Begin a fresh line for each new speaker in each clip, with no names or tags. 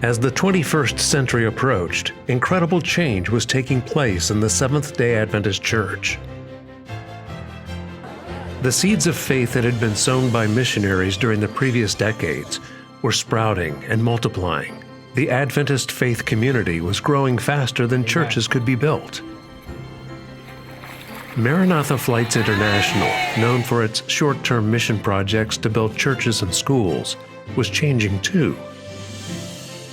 As the 21st century approached, incredible change was taking place in the Seventh-day Adventist Church. The seeds of faith that had been sown by missionaries during the previous decades were sprouting and multiplying. The Adventist faith community was growing faster than churches could be built. Maranatha Flights International, known for its short-term mission projects to build churches and schools, was changing too.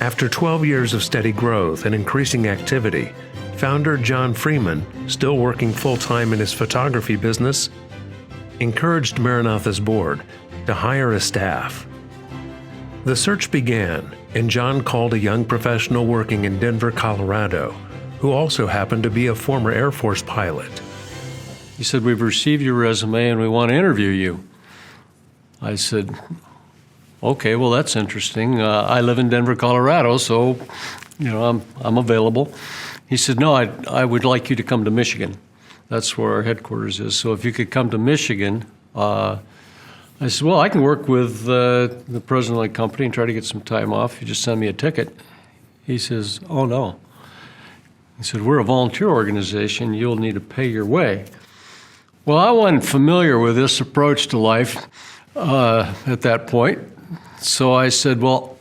After 12 years of steady growth and increasing activity, founder John Freeman, still working full-time in his photography business, encouraged Maranatha's board to hire a staff. The search began, and John called a young professional working in Denver, Colorado, who also happened to be a former Air Force pilot.
He said, "We've received your resume and we want to interview you." I said, "Okay, well, that's interesting. I live in Denver, Colorado, so I'm available." He said, "No, I would like you to come to Michigan. That's where our headquarters is. So if you could come to Michigan." I said, "Well, I can work with the president of the company and try to get some time off. You just send me a ticket." He says, "Oh, no." He said, "We're a volunteer organization. You'll need to pay your way." Well, I wasn't familiar with this approach to life at that point. So I said, "Well,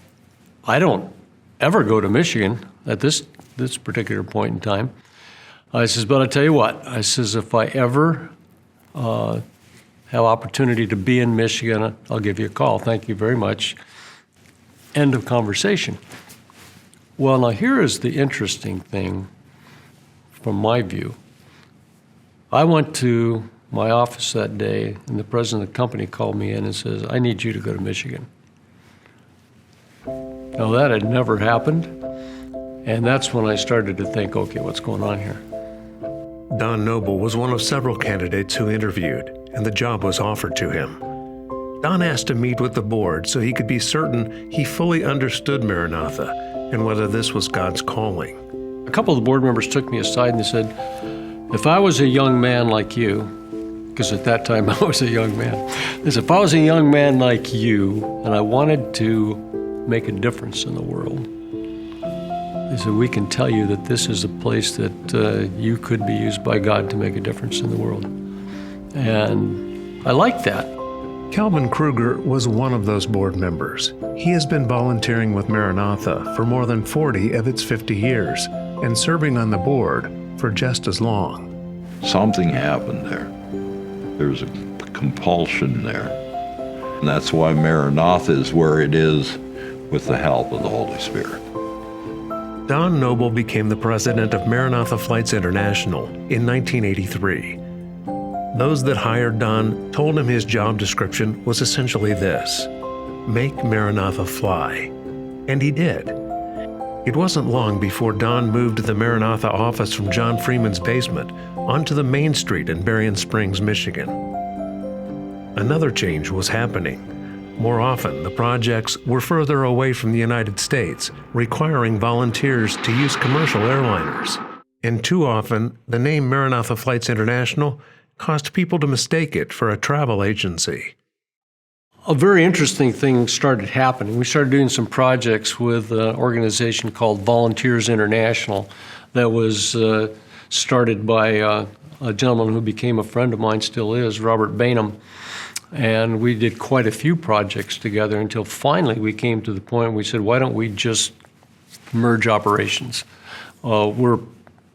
I don't ever go to Michigan at this particular point in time." I says, "But I tell you what," I says, "if I ever have opportunity to be in Michigan, I'll give you a call. Thank you very much." End of conversation. Well, now here is the interesting thing from my view. I went to my office that day, and the president of the company called me in and says, "I need you to go to Michigan." Now, that had never happened, and that's when I started to think, okay, what's going on here?
Don Noble was one of several candidates who interviewed, and the job was offered to him. Don asked to meet with the board so he could be certain he fully understood Maranatha and whether this was God's calling.
A couple of the board members took me aside and they said, "If I was a young man like you," because at that time I was a young man, they said, "if I was a young man like you and I wanted to make a difference in the world," they said, "we can tell you that this is a place that you could be used by God to make a difference in the world." And I liked that.
Calvin Kruger was one of those board members. He has been volunteering with Maranatha for more than 40 of its 50 years and serving on the board for just as long.
Something happened there. There's a compulsion there. And that's why Maranatha is where it is with the help of the Holy Spirit.
Don Noble became the president of Maranatha Flights International in 1983. Those that hired Don told him his job description was essentially this: make Maranatha fly. And he did. It wasn't long before Don moved the Maranatha office from John Freeman's basement onto the main street in Berrien Springs, Michigan. Another change was happening. More often, the projects were further away from the United States, requiring volunteers to use commercial airliners. And too often, the name Maranatha Flights International caused people to mistake it for a travel agency.
A very interesting thing started happening. We started doing some projects with an organization called Volunteers International that was started by a gentleman who became a friend of mine, still is, Robert Bainham. And we did quite a few projects together until finally we came to the point we said, why don't we just merge operations? We're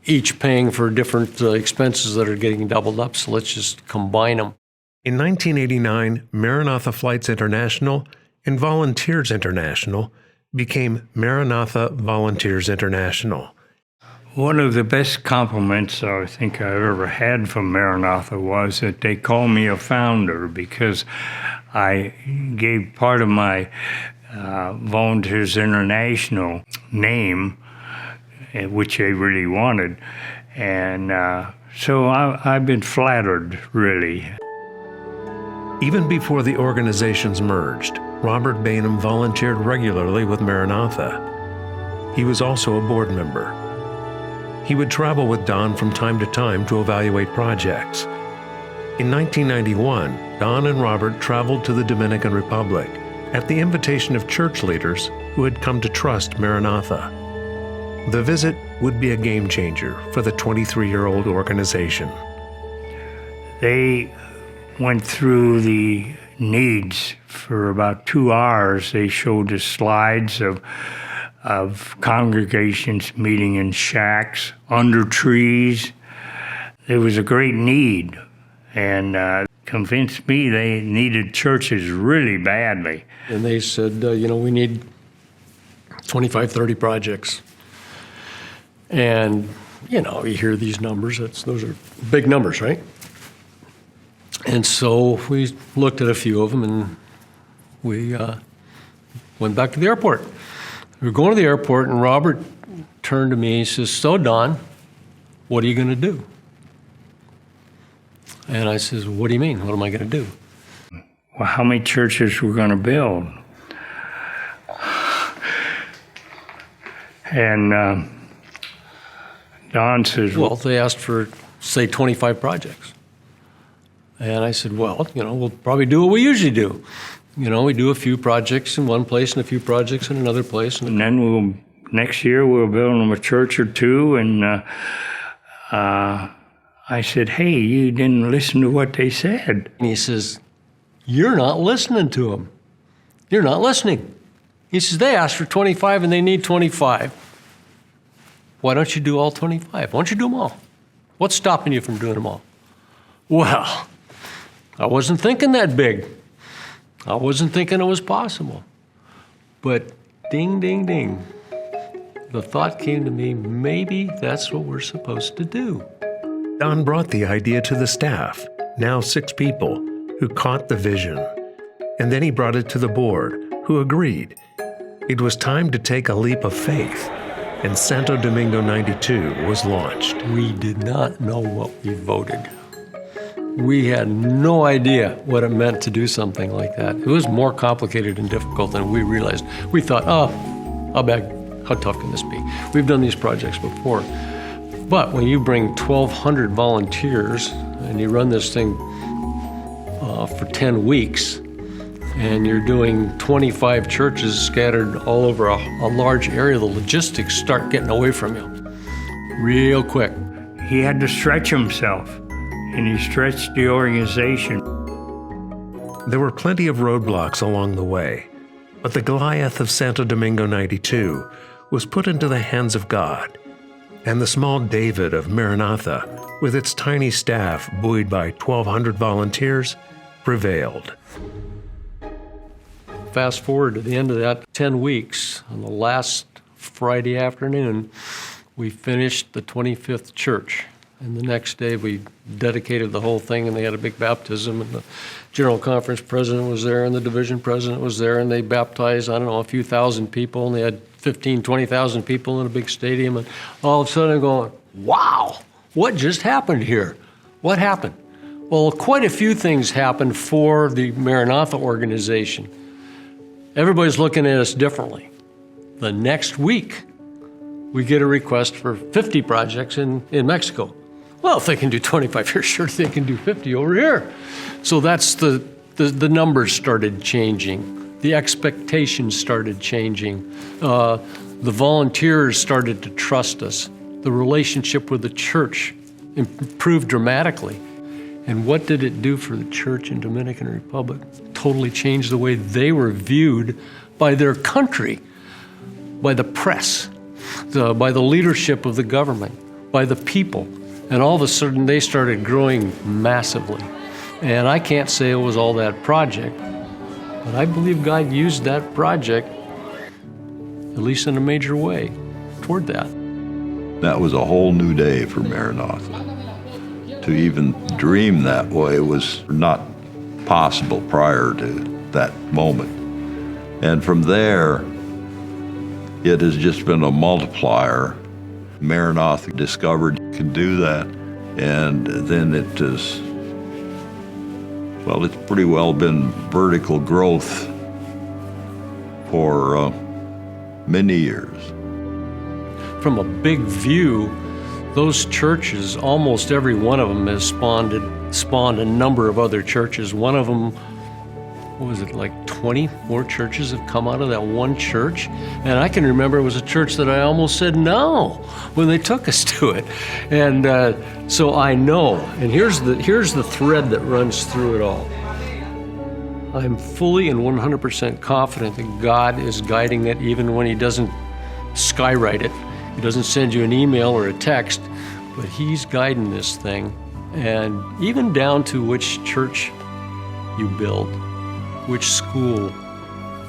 each paying for different expenses that are getting doubled up, so let's just combine them.
In 1989, Maranatha Flights International and Volunteers International became Maranatha Volunteers International.
One of the best compliments I think I've ever had from Maranatha was that they called me a founder because I gave part of my Volunteers International name, which they really wanted. And so I've been flattered, really.
Even before the organizations merged, Robert Bainham volunteered regularly with Maranatha. He was also a board member. He would travel with Don from time to time to evaluate projects. In 1991, Don and Robert traveled to the Dominican Republic at the invitation of church leaders who had come to trust Maranatha. The visit would be a game changer for the 23-year-old organization.
They went through the needs for about 2 hours. They showed us slides of congregations meeting in shacks, under trees. There was a great need, and convinced me they needed churches really badly.
And they said, we need 25, 30 projects. And, you hear these numbers, those are big numbers, right? And so we looked at a few of them, and we went back to the airport. We were going to the airport, and Robert turned to me and says, "So, Don, what are you going to do?" And I says, "What do you mean? What am I going to do?"
Well, how many churches we're going to build? And Don says,
"Well, they asked for, say, 25 projects." And I said, "Well, we'll probably do what we usually do. We do a few projects in one place and a few projects in another place."
and then next year we'll build them a church or two. And I said, "Hey, you didn't listen to what they said."
And he says, "You're not listening to them. You're not listening." He says, "They asked for 25 and they need 25. Why don't you do all 25? Why don't you do them all? What's stopping you from doing them all?" Well, I wasn't thinking that big. I wasn't thinking it was possible. But ding, ding, ding. The thought came to me, maybe that's what we're supposed to do.
Don brought the idea to the staff, now 6 people, who caught the vision. And then he brought it to the board, who agreed. It was time to take a leap of faith, and Santo Domingo 92 was launched.
We did not know what we voted. We had no idea what it meant to do something like that. It was more complicated and difficult than we realized. We thought, how tough can this be? We've done these projects before. But when you bring 1,200 volunteers and you run this thing for 10 weeks, and you're doing 25 churches scattered all over a large area, the logistics start getting away from you real quick.
He had to stretch himself, and he stretched the organization.
There were plenty of roadblocks along the way, but the Goliath of Santo Domingo 92 was put into the hands of God, and the small David of Maranatha, with its tiny staff buoyed by 1,200 volunteers, prevailed.
Fast forward to the end of that 10 weeks, on the last Friday afternoon, we finished the 25th church. And the next day we dedicated the whole thing, and they had a big baptism, and the General Conference president was there, and the division president was there, and they baptized, a few thousand people, and they had 15, 20,000 people in a big stadium. And all of a sudden I'm going, wow, what just happened here? What happened? Well, quite a few things happened for the Maranatha organization. Everybody's looking at us differently. The next week, we get a request for 50 projects in Mexico. Well, if they can do 25 here, sure they can do 50 over here. So that's the numbers started changing. The expectations started changing. The volunteers started to trust us. The relationship with the church improved dramatically. And what did it do for the church in Dominican Republic? Totally changed the way they were viewed by their country, by the press, by the leadership of the government, by the people. And all of a sudden, they started growing massively. And I can't say it was all that project, but I believe God used that project, at least in a major way, toward that.
That was a whole new day for Maranatha. To even dream that way was not possible prior to that moment. And from there, it has just been a multiplier. Maranatha discovered it could do that, and then it is, well, it's pretty well been vertical growth for many years.
From a big view, those churches, almost every one of them has spawned a number of other churches. One of them what was it, like 20 more churches have come out of that one church. And I can remember it was a church that I almost said no when they took us to it. And so I know, and here's the thread that runs through it all. I'm fully and 100% confident that God is guiding it even when He doesn't skywrite it. He doesn't send you an email or a text, but He's guiding this thing. And even down to which church you build, which school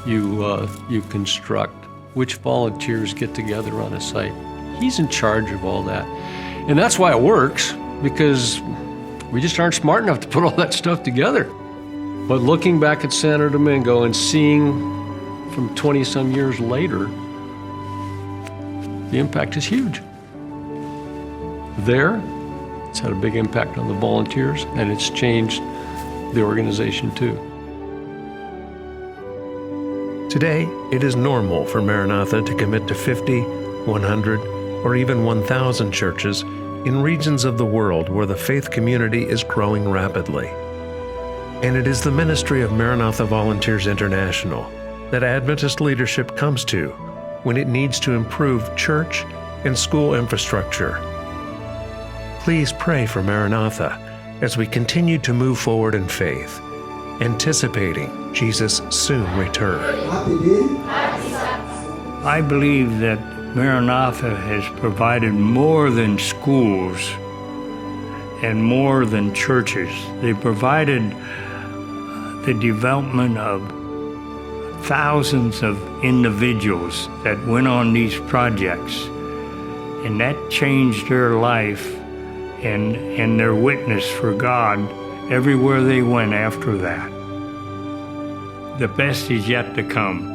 you construct, which volunteers get together on a site. He's in charge of all that. And that's why it works, because we just aren't smart enough to put all that stuff together. But looking back at Santo Domingo and seeing from 20-some years later, the impact is huge. There, it's had a big impact on the volunteers, and it's changed the organization too.
Today, it is normal for Maranatha to commit to 50, 100, or even 1,000 churches in regions of the world where the faith community is growing rapidly. And it is the ministry of Maranatha Volunteers International that Adventist leadership comes to when it needs to improve church and school infrastructure. Please pray for Maranatha as we continue to move forward in faith, anticipating Jesus' soon return.
I believe that Maranatha has provided more than schools and more than churches. They provided the development of thousands of individuals that went on these projects, and that changed their life and their witness for God everywhere they went after that. The best is yet to come.